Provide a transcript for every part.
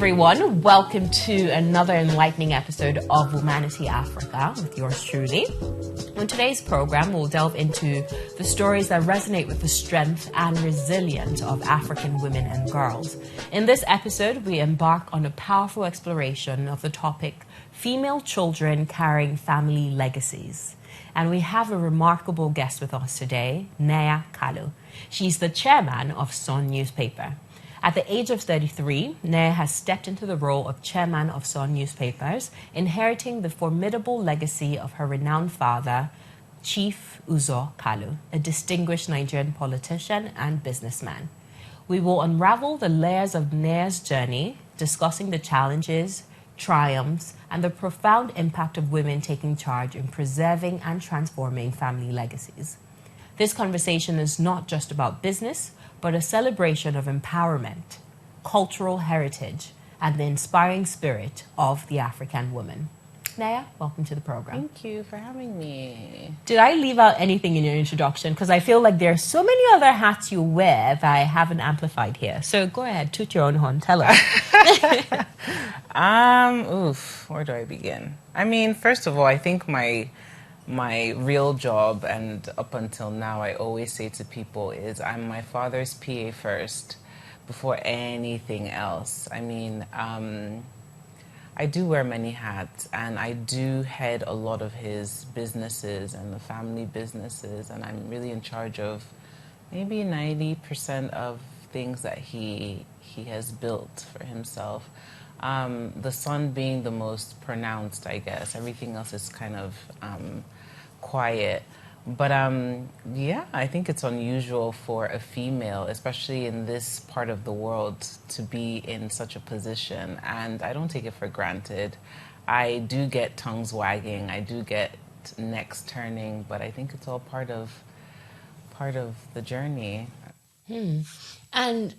everyone. Welcome to another enlightening episode of Womanity Africa with yours truly. On today's program, we'll delve into the stories that resonate with the strength and resilience of African women and girls. In this episode, we embark on a powerful exploration of the topic, female children carrying family legacies. And we have a remarkable guest with us today, Neya Kalu. She's the chairman of Sun newspaper. At the age of 33, Neya has stepped into the role of chairman of Sun newspapers, inheriting the formidable legacy of her renowned father, Chief Osasu Kalu, a distinguished Nigerian politician and businessman. We will unravel the layers of Neya's journey, discussing the challenges, triumphs, and the profound impact of women taking charge in preserving and transforming family legacies. This conversation is not just about business, but a celebration of empowerment, cultural heritage, and the inspiring spirit of the African woman. Neya, welcome to the program. Thank you for having me. Did I leave out anything in your introduction? Because I feel like there are so many other hats you wear that I haven't amplified here. So go ahead, toot your own horn, tell us. Where do I begin? I mean, first of all, I think my real job, and up until now, I always say to people, is I'm my father's PA first before anything else. I mean, I do wear many hats, and I do head a lot of his businesses and the family businesses, and I'm really in charge of maybe 90% of things that he has built for himself. The Sun being the most pronounced, I guess. Everything else is kind of quiet. But yeah, I think it's unusual for a female, especially in this part of the world, to be in such a position. And I don't take it for granted. I do get tongues wagging. I do get necks turning. But I think it's all part of the journey. And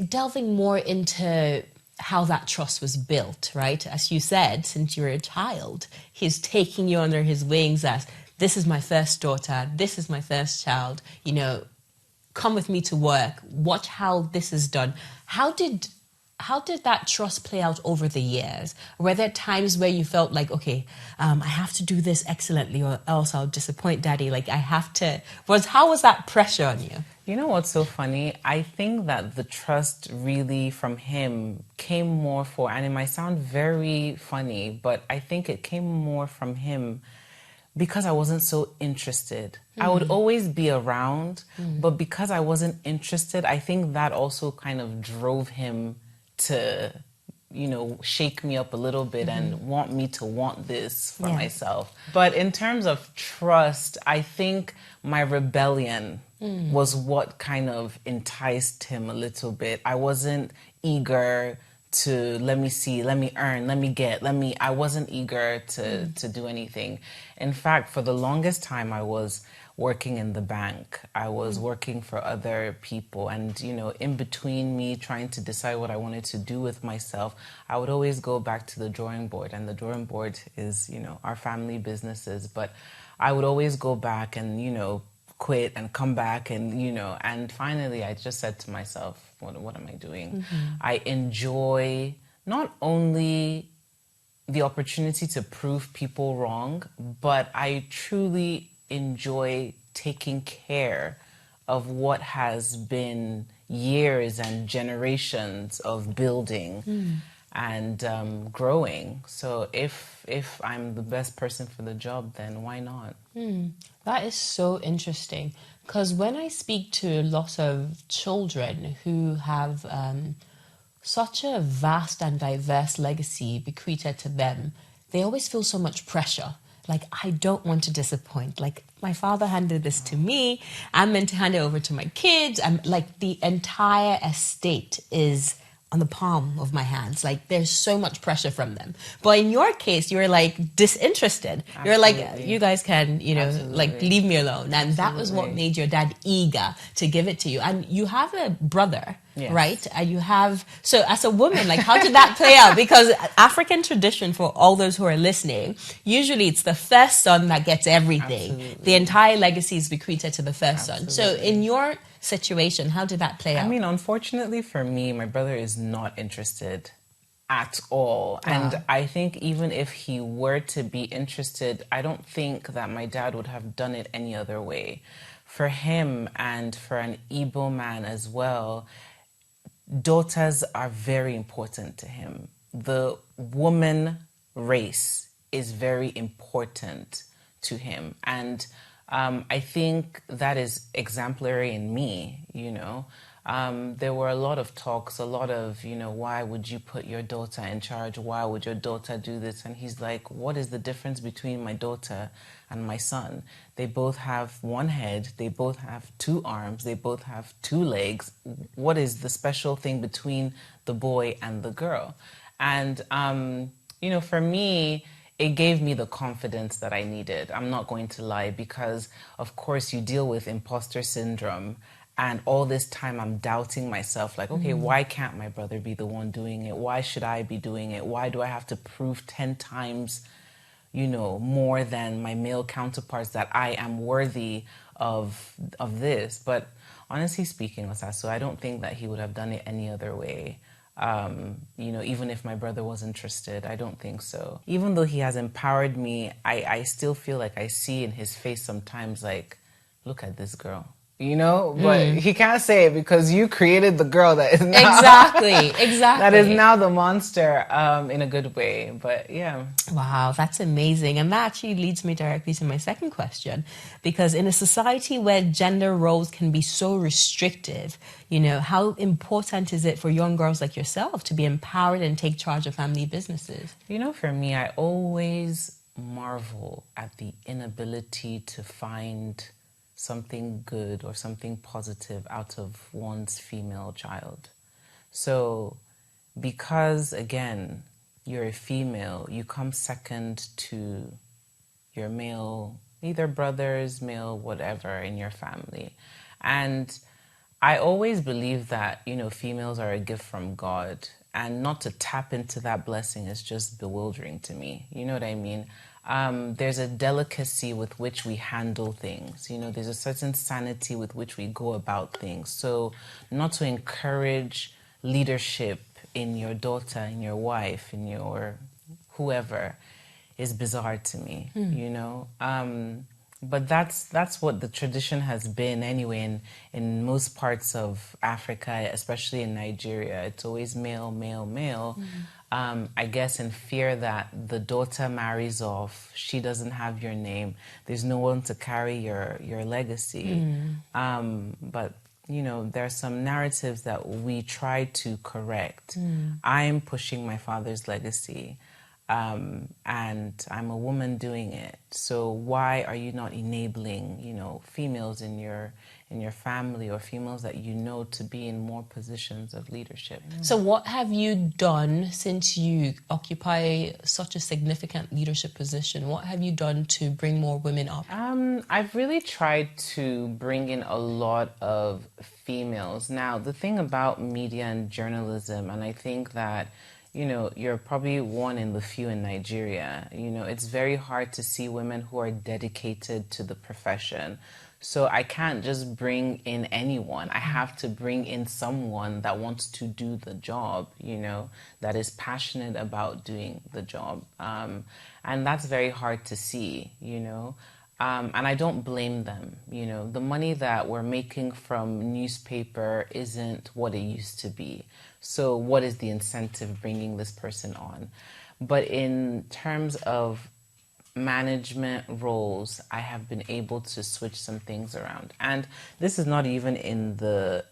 delving more into how that trust was built, right? As you said, since you were a child, he's taking you under his wings as, this is my first daughter, this is my first child, you know, come with me to work, watch how this is done. How did that trust play out over the years? Were there times where you felt like, okay, I have to do this excellently or else I'll disappoint daddy, like I have to, how was that pressure on you? You know what's so funny? I think that the trust really from him came more and it might sound very funny, but I think it came more from him because I wasn't so interested. I would always be around, but because I wasn't interested, I think that also kind of drove him to, you know, shake me up a little bit and want me to want this for myself. But in terms of trust, I think my rebellion was what kind of enticed him a little bit. I wasn't eager to let me see, let me earn, I wasn't eager to do anything. In fact, for the longest time, I was working in the bank. I was working for other people, and, you know, in between me trying to decide what I wanted to do with myself, I would always go back to the drawing board, and the drawing board is, you know, our family businesses, but I would always go back and, you know, quit and come back and, you know, and finally I just said to myself, what am I doing? I enjoy not only the opportunity to prove people wrong, but I truly enjoy taking care of what has been years and generations of building and growing. So if I'm the best person for the job, then why not? That is so interesting, because when I speak to a lot of children who have such a vast and diverse legacy bequeathed to them, they always feel so much pressure. Like, I don't want to disappoint. Like, my father handed this to me. I'm meant to hand it over to my kids. I'm like, the entire estate is on the palm of my hands. Like, there's so much pressure from them. But in your case, you're like disinterested. Absolutely. You're like, you guys can, you know, Absolutely. like, leave me alone. And Absolutely. that was what made your dad eager to give it to you. And you have a brother, yes. right? And you have, so as a woman, like, how did that play out? Because African tradition, for all those who are listening, usually it's the first son that gets everything. Absolutely. The entire legacy is bequeathed to the first son. Absolutely. So in your situation, how did that play out? I mean, unfortunately for me, my brother is not interested at all. Wow. And I think even if he were to be interested, I don't think that my dad would have done it any other way. For him and for an Igbo man as well, daughters are very important to him. The woman race is very important to him. And I think that is exemplary in me, you know. There were a lot of talks, a lot of, you know, why would you put your daughter in charge? Why would your daughter do this? And he's like, what is the difference between my daughter and my son? They both have one head, they both have two arms, they both have two legs. What is the special thing between the boy and the girl? And, you know, for me, it gave me the confidence that I needed. I'm not going to lie, because of course you deal with imposter syndrome, and all this time I'm doubting myself, like, okay, why can't my brother be the one doing it? Why should I be doing it? Why do I have to prove 10 times, you know, more than my male counterparts that I am worthy of this? But honestly speaking, Osasu, I don't think that he would have done it any other way. You know, even if my brother was interested, I don't think so. Even though he has empowered me, I still feel like I see in his face sometimes, like, look at this girl, you know, but he can't say it because you created the girl that is now Exactly. that is now the monster, in a good way. But yeah. Wow, that's amazing. And that actually leads me directly to my second question, because in a society where gender roles can be so restrictive, you know, how important is it for young girls like yourself to be empowered and take charge of family businesses? You know, for me, I always marvel at the inability to find something good or something positive out of one's female child. So, because again, you're a female, you come second to your male, either brothers, male, whatever, in your family. And I always believe that, you know, females are a gift from God, and not to tap into that blessing is just bewildering to me. You know what I mean? There's a delicacy with which we handle things. You know, there's a certain sanity with which we go about things. So not to encourage leadership in your daughter, in your wife, in your whoever is bizarre to me, you know? But that's what the tradition has been anyway in most parts of Africa, especially in Nigeria. It's always male, male, male. I guess in fear that the daughter marries off, she doesn't have your name, there's no one to carry your legacy. But you know, there are some narratives that we try to correct. I'm pushing my father's legacy. And I'm a woman doing it. So why are you not enabling, you know, females in your family, or females that you know, to be in more positions of leadership? So what have you done since you occupy such a significant leadership position? What have you done to bring more women up? I've really tried to bring in a lot of females. Now, the thing about media and journalism, and I think that, you know, you're probably one in the few in Nigeria. You know, it's very hard to see women who are dedicated to the profession. So I can't just bring in anyone. I have to bring in someone that wants to do the job, you know, that is passionate about doing the job. And that's very hard to see, you know. And I don't blame them. You know, the money that we're making from newspaper isn't what it used to be. So what is the incentive bringing this person on? But in terms of management roles, I have been able to switch some things around. And this is not even in the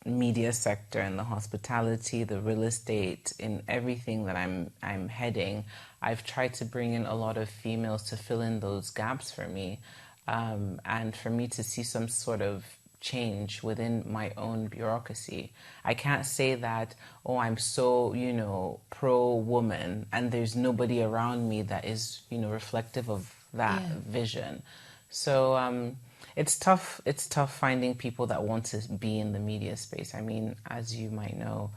media sector, in the hospitality, the real estate, in everything that I'm heading. I've tried to bring in a lot of females to fill in those gaps for me, and for me to see some sort of change within my own bureaucracy. I can't say that, oh, I'm so, you know, pro-woman, and there's nobody around me that is, you know, reflective of that vision. So it's tough finding people that want to be in the media space. I mean, as you might know,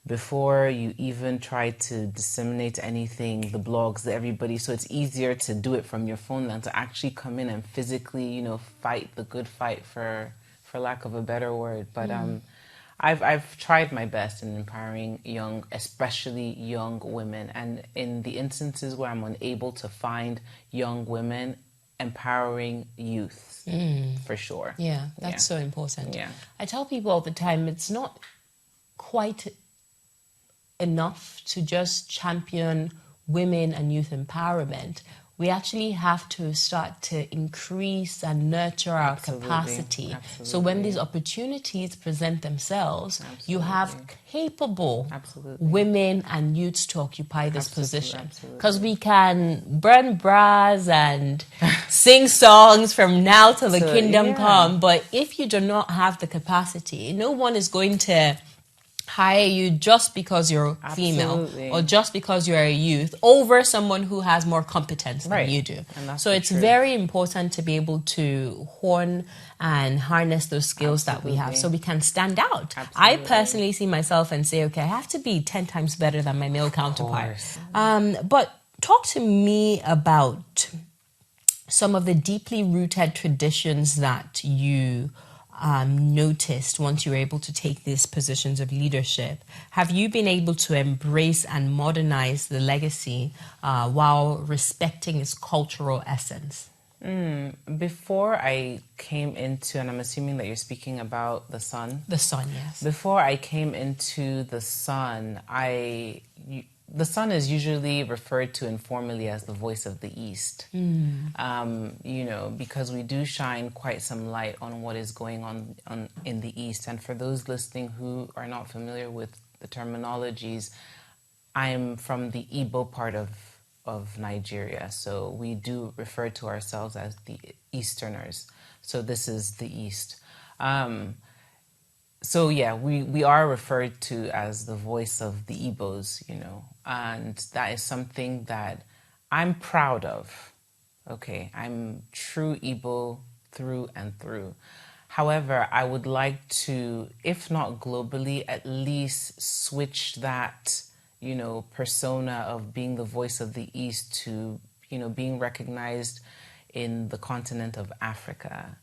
before you even try to disseminate anything, the blogs, everybody, so it's easier to do it from your phone than to actually come in and physically, you know, fight the good fight, for lack of a better word. But I've tried my best in empowering young, especially young women, and in the instances where I'm unable to find young women, empowering youth, for sure. Yeah, that's so important. Yeah. I tell people all the time, it's not quite enough to just champion women and youth empowerment. We actually have to start to increase and nurture our capacity. Absolutely. So when these opportunities present themselves, you have capable women and youths to occupy this position. Because we can burn bras and sing songs from now till the kingdom come, but if you do not have the capacity, no one is going to hire you just because you're female or just because you're a youth over someone who has more competence than you do. So it's very important to be able to hone and harness those skills that we have so we can stand out. I personally see myself and say, okay, I have to be 10 times better than my male counterpart. But talk to me about some of the deeply rooted traditions that you noticed once you were able to take these positions of leadership. Have you been able to embrace and modernize the legacy while respecting its cultural essence? Before I came into, and I'm assuming that you're speaking about the Sun. The Sun, yes. Before I came into the Sun, the Sun is usually referred to informally as the voice of the East. Because we do shine quite some light on what is going on in the East. And for those listening who are not familiar with the terminologies, I'm from the Igbo part of Nigeria. So we do refer to ourselves as the Easterners. So this is the East. So yeah, we are referred to as the voice of the Igbos, and that is something that I'm proud of. Okay, I'm true Igbo through and through. However, I would like to, if not globally, at least switch that, persona of being the voice of the East to, being recognized in the continent of Africa.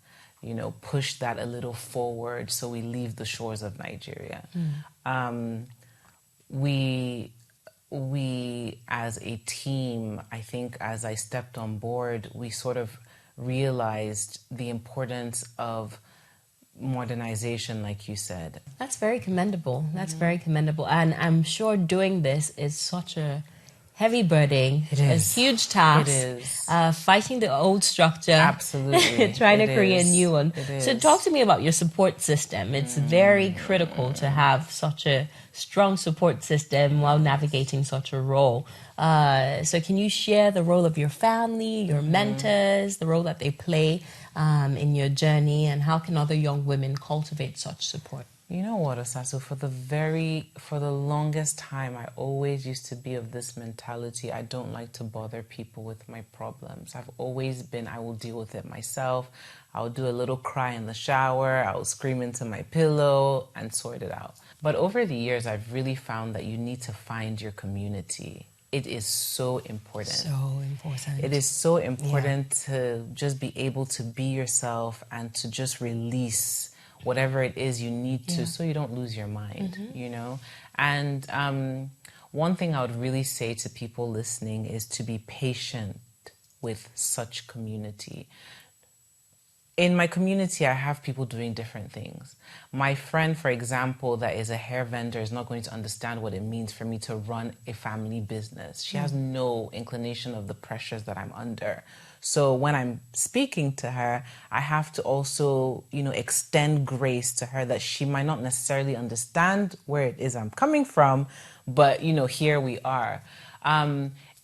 Push that a little forward so we leave the shores of Nigeria. We as a team, I think as I stepped on board, we sort of realized the importance of modernization, like you said. That's very commendable. That's very commendable. And I'm sure doing this is such a heavy burden. It is. A huge task. It is. Fighting the old structure. Absolutely. Trying to create a new one. It is. So talk to me about your support system. It's very critical to have such a strong support system while navigating such a role. So can you share the role of your family, your mentors, the role that they play in your journey, and how can other young women cultivate such support? You know what, Osasu, for the longest time, I always used to be of this mentality. I don't like to bother people with my problems. I've always been, I will deal with it myself. I'll do a little cry in the shower. I'll scream into my pillow and sort it out. But over the years, I've really found that you need to find your community. It is so important. So important. It is so important to just be able to be yourself and to just release whatever it is you need to so you don't lose your mind, And one thing I would really say to people listening is to be patient with such community. In my community, I have people doing different things. My friend, for example, that is a hair vendor is not going to understand what it means for me to run a family business. She has no inclination of the pressures that I'm under. So when I'm speaking to her, I have to also, extend grace to her that she might not necessarily understand where it is I'm coming from, but, here we are.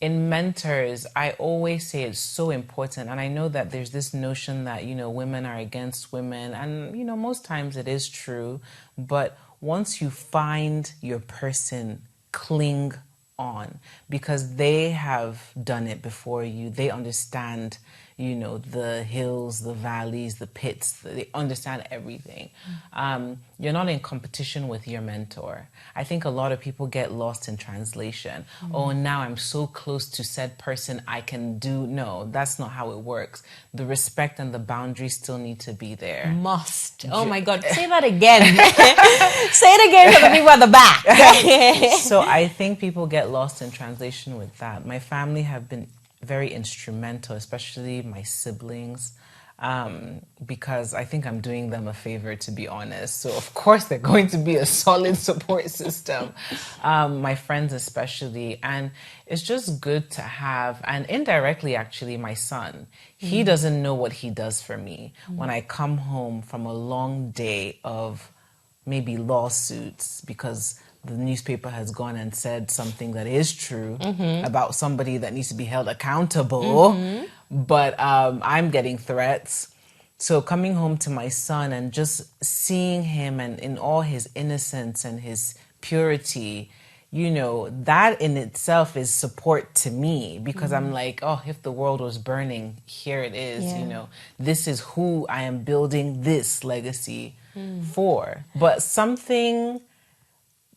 In mentors, I always say it's so important. And I know that there's this notion that, women are against women. And, most times it is true. But once you find your person, cling on, because they have done it before you. They understand, you know, the hills, the valleys, the pits. They understand everything. You're not in competition with your mentor. I think a lot of people get lost in translation. Oh, now I'm so close to said person, I can do. No, that's not how it works. The respect and the boundaries still need to be there. Must. Oh my God. Say that again. Say it again for the people at the back. So I think people get lost in translation with that. My family have been very instrumental, especially my siblings, because I think I'm doing them a favor, to be honest. So of course they're going to be a solid support system. My friends especially. And it's just good to have, and indirectly actually my son, he doesn't know what he does for me. When I come home from a long day of maybe lawsuits because the newspaper has gone and said something that is true about somebody that needs to be held accountable, but I'm getting threats. So coming home to my son and just seeing him and in all his innocence and his purity, you know, that in itself is support to me, because I'm like, oh, if the world was burning, here it is, you know, this is who I am building this legacy for. But something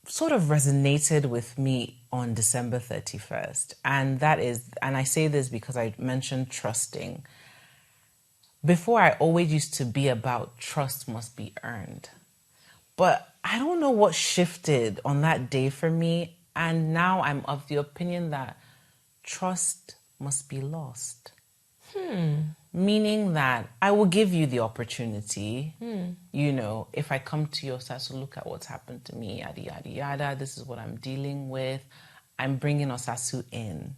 sort of resonated with me on December 31st. And that is, and I say this because I mentioned trusting. Before, I always used to be about trust must be earned. But I don't know what shifted on that day for me. And now I'm of the opinion that trust must be lost. Meaning that I will give you the opportunity, you know, if I come to you, Osasu, look at what's happened to me, yada, yada, yada, this is what I'm dealing with. I'm bringing Osasu in.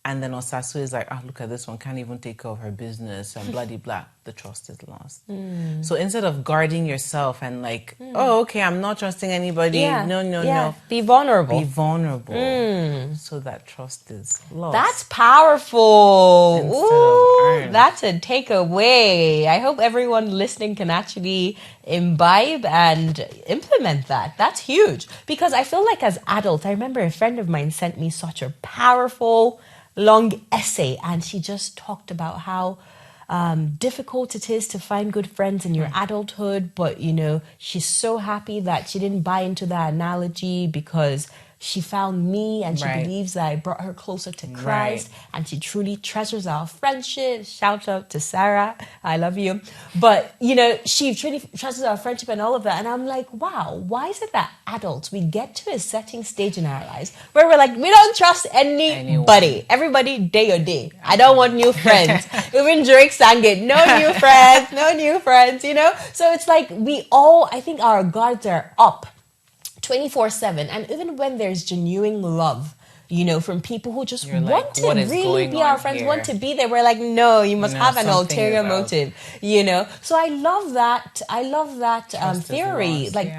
And then Osasu is like, oh, look at this one, can't even take care of her business, and blah, blah, blah. The trust is lost. So instead of guarding yourself and like, oh, okay, I'm not trusting anybody. No. Be vulnerable. Be vulnerable. So that trust is lost. That's powerful. Instead Ooh, of earned. that's a takeaway. I hope everyone listening can actually imbibe and implement that. That's huge. Because I feel like as adults, I remember a friend of mine sent me such a powerful long essay, and she just talked about how difficult it is to find good friends in your adulthood, but you know, she's so happy that she didn't buy into that analogy because she found me, and she believes that I brought her closer to Christ, and she truly treasures our friendship. Shout out to Sarah, I love you. But you know, she truly treasures our friendship and all of that. And I'm like, wow, why is it that adults, we get to a certain stage in our lives where we're like, we don't trust anybody. Everybody, day or day. I don't want new friends. Even Drake sang it, no new friends, no new friends, you know? So it's like we all, I think our guards are up 24/7, and even when there's genuine love, you know, from people who just want to really be our friends, want to be there, we're like, no, you must have an ulterior motive, you know. So I love that. I love that theory. Like,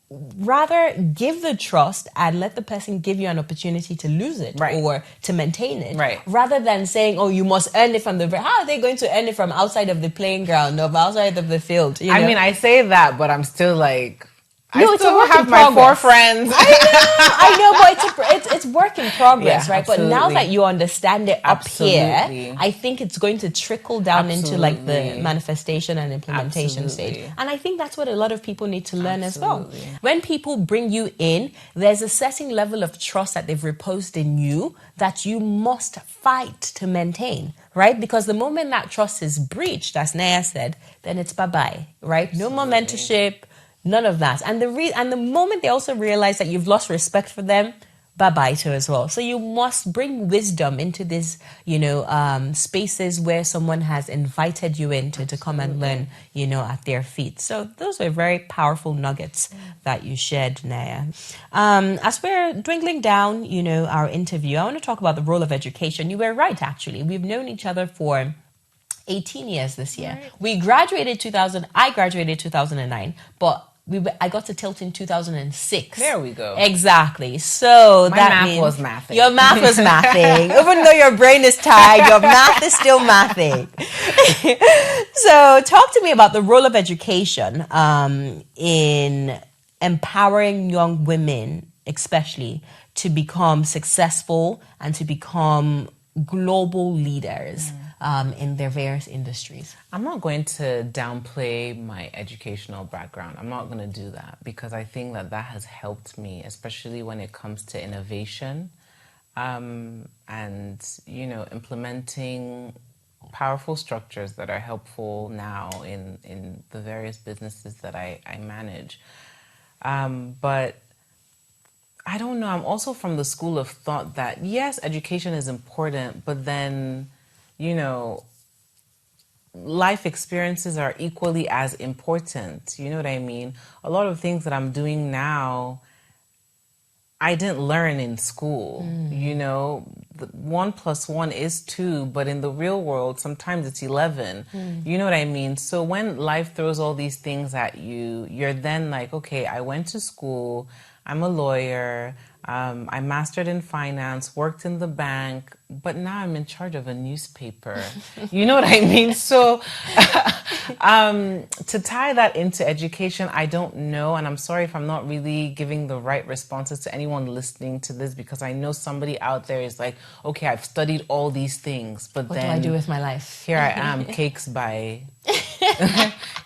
rather give the trust and let the person give you an opportunity to lose it or to maintain it, rather than saying, oh, you must earn it from the... How are they going to earn it from outside of the playing ground or outside of the field? You know? I mean, I say that, but I'm still like... No, I still have my 4 friends. I know, but it's work in progress, right? Absolutely. But now that you understand it up here, I think it's going to trickle down into like the manifestation and implementation stage. And I think that's what a lot of people need to learn as well. When people bring you in, there's a certain level of trust that they've reposed in you that you must fight to maintain, right? Because the moment that trust is breached, as Neya said, then it's bye-bye, right? No more mentorship. None of that. And the moment they also realize that you've lost respect for them, bye-bye too as well. So you must bring wisdom into these, you know, spaces where someone has invited you in to come and learn, you know, at their feet. So those were very powerful nuggets that you shared, Neya. As we're dwindling down, you know, our interview, I want to talk about the role of education. You were right, actually. We've known each other for 18 years this year. I graduated 2009, but I got to Tilt in 2006. There we go. Exactly. So my math was mathing. Your math was mathing. Even though your brain is tired, your math is still mathing. So talk to me about the role of education in empowering young women, especially, to become successful and to become global leaders. in their various industries? I'm not going to downplay my educational background. I'm not going to do that because I think that that has helped me, especially when it comes to innovation and, implementing powerful structures that are helpful now in the various businesses that I manage. But I don't know. I'm also from the school of thought that, yes, education is important, but then, life experiences are equally as important. You know what I mean? A lot of things that I'm doing now, I didn't learn in school. The 1 + 1 is 2, but in the real world, sometimes it's 11. You know what I mean? So when life throws all these things at you, you're then like, okay, I went to school, I'm a lawyer, I mastered in finance, worked in the bank, but now I'm in charge of a newspaper. You know what I mean? So to tie that into education, I don't know. And I'm sorry if I'm not really giving the right responses to anyone listening to this, because I know somebody out there is like, okay, I've studied all these things, but What then do I do with my life? Here I am, cakes by...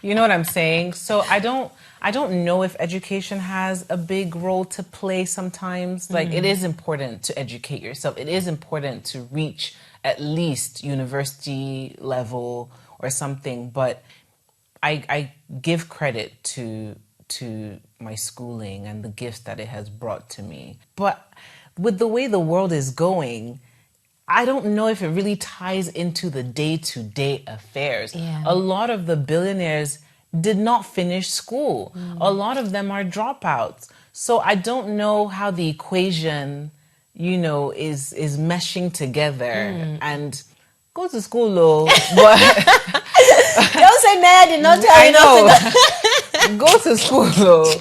You know what I'm saying? So I don't know if education has a big role to play sometimes. Like, it is important to educate yourself. It is important to reach at least university level or something. But I give credit to my schooling and the gifts that it has brought to me. But with the way the world is going, I don't know if it really ties into the day-to-day affairs. Yeah. A lot of the billionaires did not finish school. A lot of them are dropouts. So I don't know how the equation, is meshing together. And go to school, though. But Don't say Neya did not tell you not to go. Go to school, though.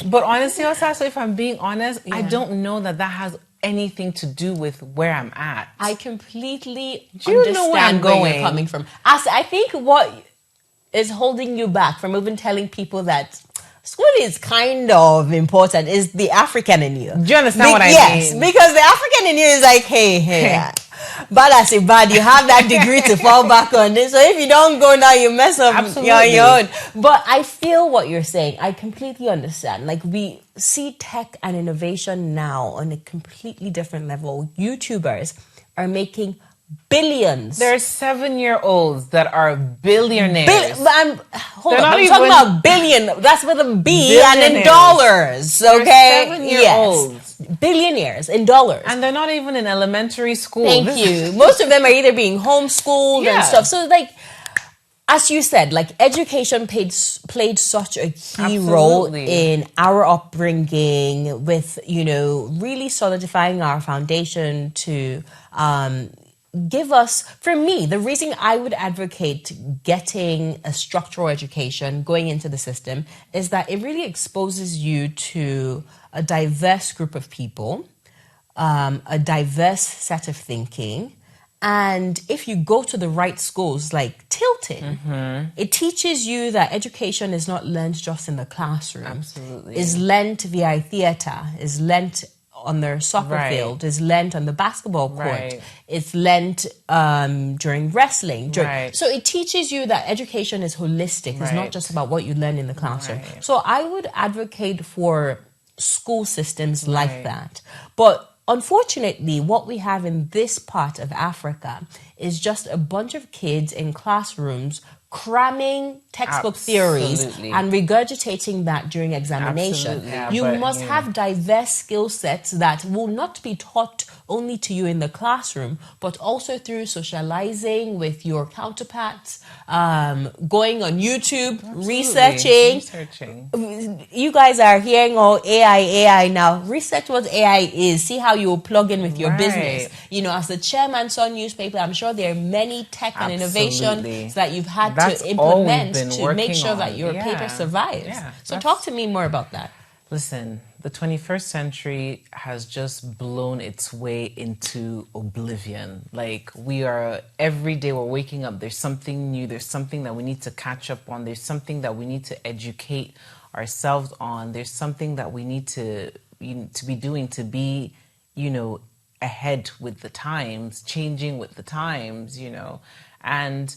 But honestly, Osasu, if I'm being honest, I don't know that has anything to do with where I'm at. I completely know where I'm understand where going? you're coming from. I think what is holding you back from even telling people that school is kind of important is the African in you. Do you understand what I mean? Yes, because the African in you is like, hey. Bad as a bad, you have that degree to fall back on. So if you don't go now, you mess up your own. But I feel what you're saying. I completely understand. Like, we see tech and innovation now on a completely different level. YouTubers are making billions. There are 7-year-olds that are billionaires. I'm talking about billion. That's with a B and in dollars. Okay, 7-year-olds. Yes. Billionaires in dollars. And they're not even in elementary school. Thank you. Most of them are either being homeschooled and stuff. So, like, as you said, like, education played such a key role in our upbringing with, really solidifying our foundation to give us, for me, the reason I would advocate getting a structural education going into the system is that it really exposes you to a diverse group of people, a diverse set of thinking. And if you go to the right schools like Tilton, it teaches you that education is not learned just in the classroom. Absolutely. Is learned via theater, is learned on their soccer field, is learned on the basketball court, it's learned during wrestling. So it teaches you that education is holistic. It's not just about what you learn in the classroom. So I would advocate for school systems like that. But unfortunately, what we have in this part of Africa is just a bunch of kids in classrooms cramming textbook theories and regurgitating that during examination. You must have diverse skill sets that will not be taught only to you in the classroom, but also through socializing with your counterparts, going on YouTube, researching. You guys are hearing all AI now. Research what AI is. See how you will plug in with your business. As the chairman saw newspaper, I'm sure there are many tech and innovations that you've had to implement to make sure that your paper survives. So talk to me more about that. Listen, the 21st century has just blown its way into oblivion. Like, every day we're waking up, there's something new, there's something that we need to catch up on, there's something that we need to educate ourselves on, there's something that we need to be doing to be, ahead with the times, changing with the times, And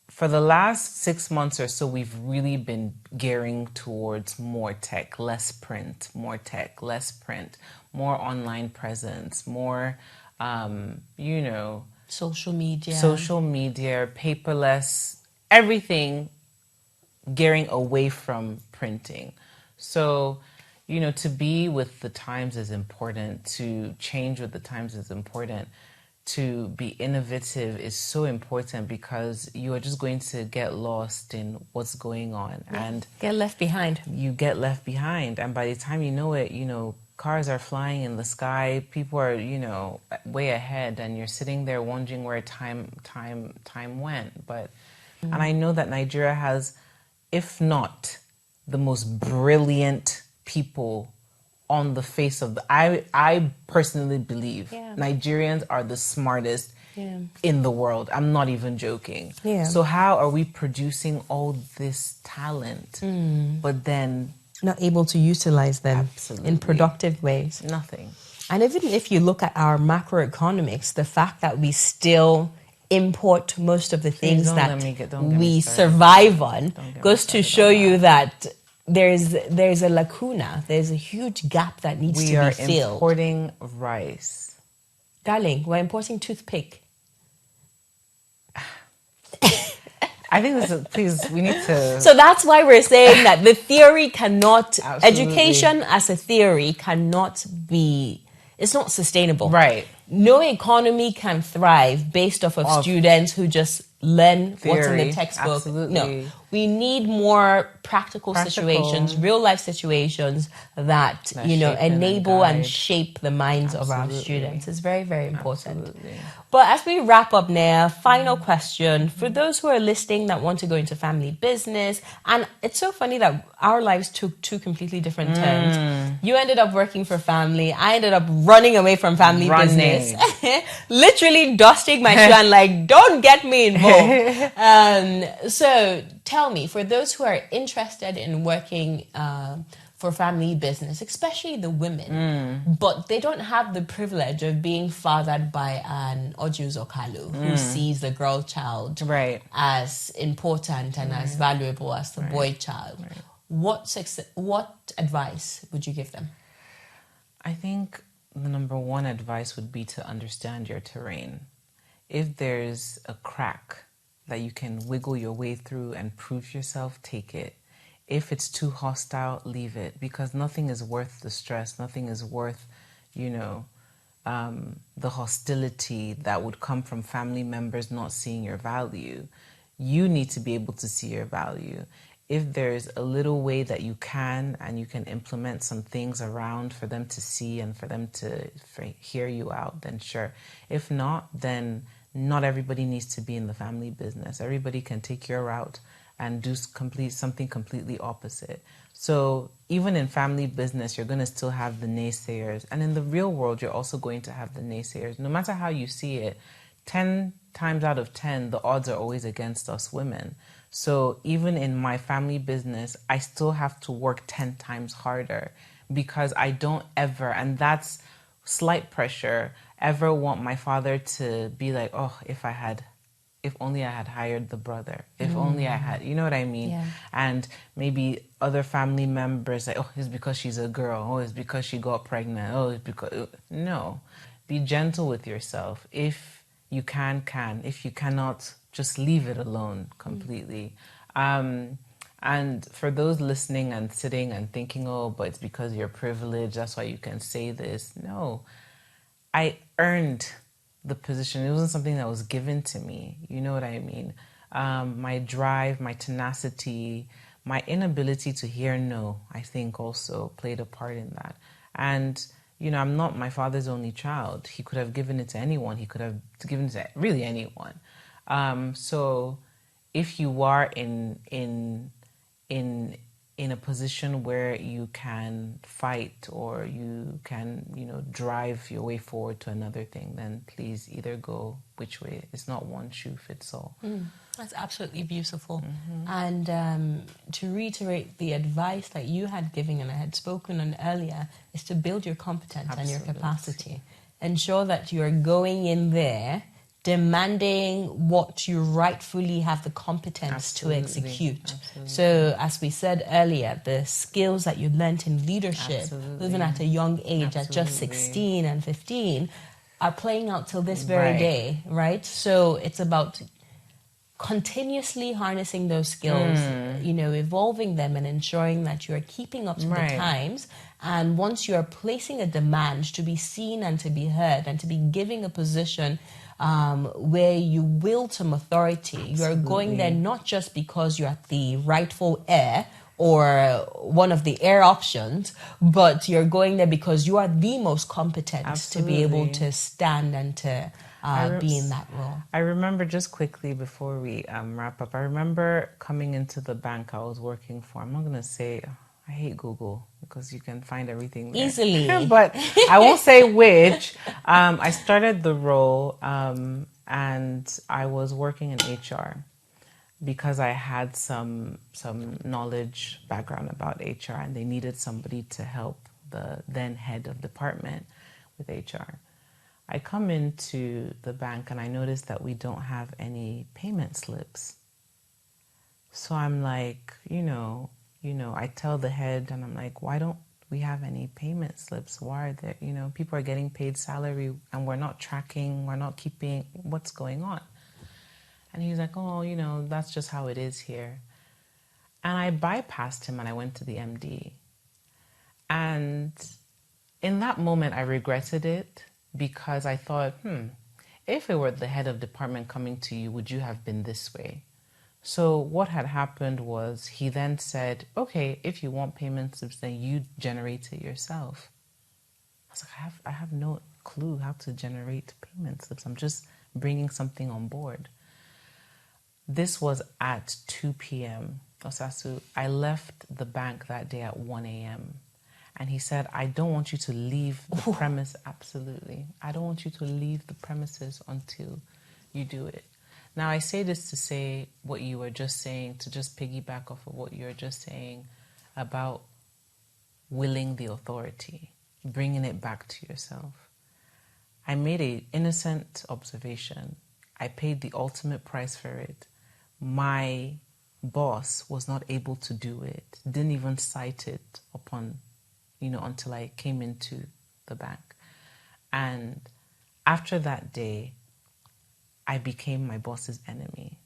for the last 6 months or so, we've really been gearing towards more tech, less print, more tech, less print, more online presence, more, social media, paperless, everything gearing away from printing. So, to be with the times is important, to change with the times is important, to be innovative is so important, because you are just going to get lost in what's going on and get left behind. You get left behind. And by the time you know it, cars are flying in the sky, people are, way ahead, and you're sitting there wondering where time went. But, and I know that Nigeria has, if not the most brilliant people on the face of I personally believe Nigerians are the smartest in the world. I'm not even joking. So how are we producing all this talent, but then not able to utilize them in productive ways? Nothing. And even if you look at our macroeconomics, the fact that we still import most of the things that we survive on goes to show you that there's a lacuna, there's a huge gap that needs to be filled. We are importing rice. Darling, we're importing toothpick. I think please, we need to... So that's why we're saying that the theory cannot... Education as a theory cannot be... It's not sustainable. Right. No economy can thrive based off of students who just learn what's in the textbook. Absolutely. No, we need more practical situations, real life situations that enable and shape the minds of our students. It's very, very important. Absolutely. But as we wrap up, Neya, final question for those who are listening that want to go into family business. And it's so funny that our lives took two completely different turns. You ended up working for family. I ended up running away from family business. Literally dusting my shoe and like, don't get me involved. So tell me, for those who are interested in working for family business, especially the women, but they don't have the privilege of being fathered by an Osasu Kalu who sees the girl child as important and as valuable as the boy child. What advice would you give them? I think the number one advice would be to understand your terrain. If there's a crack that you can wiggle your way through and prove yourself, take it. If it's too hostile, leave it, because nothing is worth the stress. Nothing is worth, the hostility that would come from family members not seeing your value. You need to be able to see your value. If there's a little way that you can implement some things around for them to see and for them to hear you out, then sure. If not, then not everybody needs to be in the family business. Everybody can take your route and do something completely opposite. So even in family business, you're going to still have the naysayers. And in the real world, you're also going to have the naysayers. No matter how you see it, 10 times out of 10, the odds are always against us women. So even in my family business, I still have to work 10 times harder, because I don't ever, and that's slight pressure, ever want my father to be like, oh, if only I had hired the brother, if only I had, you know what I mean? Yeah. And maybe other family members like, oh, it's because she's a girl. Oh, it's because she got pregnant. Oh, it's because... No. Be gentle with yourself. If you can. If you cannot, just leave it alone completely. And for those listening and sitting and thinking, oh, but it's because you're privileged, that's why you can say this. No. I earned the position. It wasn't something that was given to me. You know what I mean? My drive, my tenacity, my inability to hear no, I think also played a part in that. And, I'm not my father's only child. He could have given it to anyone. He could have given it to really anyone. So if you are in a position where you can fight or you can, drive your way forward to another thing, then please either go which way. It's not one shoe fits all. That's absolutely beautiful. And to reiterate the advice that you had given and I had spoken on earlier is to build your competence and your capacity. Ensure that you're going in there demanding what you rightfully have the competence to execute. So, as we said earlier, the skills that you learnt in leadership, even at a young age, at just 16 and 15, are playing out till this very day, right? So, it's about continuously harnessing those skills, evolving them and ensuring that you are keeping up to the times. And once you are placing a demand to be seen and to be heard and to be giving a position where you wield some authority, you're going there not just because you're the rightful heir or one of the heir options, but you're going there because you are the most competent to be able to stand and to be in that role. I remember, just quickly before we wrap up, I remember coming into the bank I was working for. I'm not going to say, I hate Google because you can find everything there. Easily. But I won't say which. I started the role and I was working in HR because I had some knowledge background about HR and they needed somebody to help the then head of department with HR. I come into the bank and I notice that we don't have any payment slips. So I'm like, I tell the head and I'm like, why don't we have any payment slips? Why are there, people are getting paid salary and we're not tracking, we're not keeping, what's going on? And he's like, oh, that's just how it is here. And I bypassed him and I went to the MD. And in that moment, I regretted it. Because I thought, if it were the head of department coming to you, would you have been this way? So what had happened was he then said, okay, if you want payment slips, then you generate it yourself. I was like, I have no clue how to generate payment slips. I'm just bringing something on board. This was at 2 p.m. Osasu, I left the bank that day at 1 a.m. And he said, I don't want you to leave the premise. Absolutely. I don't want you to leave the premises until you do it. Now, I say this to say what you were just saying, to just piggyback off of what you were just saying about willing the authority, bringing it back to yourself. I made an innocent observation. I paid the ultimate price for it. My boss was not able to do it, didn't even cite it upon until I came into the bank. And after that day, I became my boss's enemy,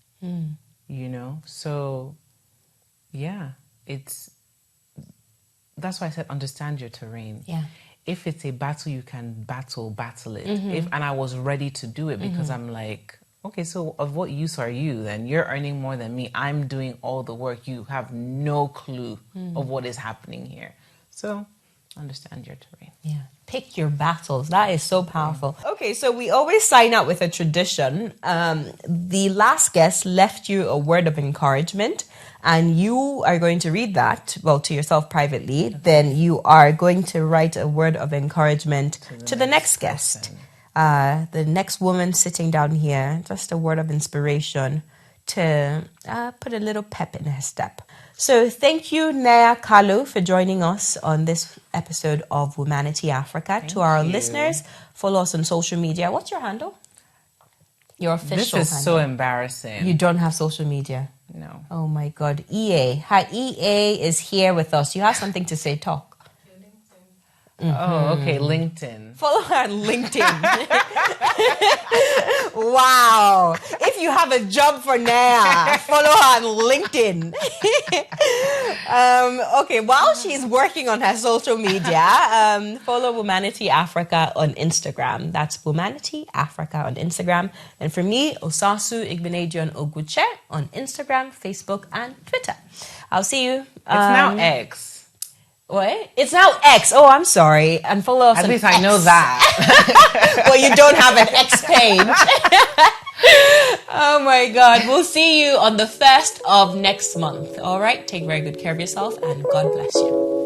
So, yeah, that's why I said understand your terrain. Yeah. If it's a battle, you can battle it. And I was ready to do it because I'm like, okay, so of what use are you then? You're earning more than me. I'm doing all the work. You have no clue of what is happening here. So understand your terrain. Yeah. Pick your battles. That is so powerful. Okay, so we always sign out with a tradition. The last guest left you a word of encouragement, and you are going to read that, to yourself privately. Okay. Then you are going to write a word of encouragement to the next guest. The next woman sitting down here, just a word of inspiration to put a little pep in her step. So thank you, Neya Kalu, for joining us on this episode of Womanity Africa. To our listeners, follow us on social media. What's your handle? Your official handle. This is so embarrassing. You don't have social media? No. Oh my God. EA. Hi, EA is here with us. You have something to say, talk. Oh, okay, LinkedIn. Follow her on LinkedIn. Wow. If you have a job for Neya, follow her on LinkedIn. Okay, while she's working on her social media, follow Womanity Africa on Instagram. That's Womanity Africa on Instagram. And for me, Osasu Oguche on Instagram, Facebook, and Twitter. I'll see you. It's now X. What? It's now X. Oh, I'm sorry. And follow us. At least X. I know that. Well, you don't have an X page. Oh my God. We'll see you on the 1st of next month. All right. Take very good care of yourself and God bless you.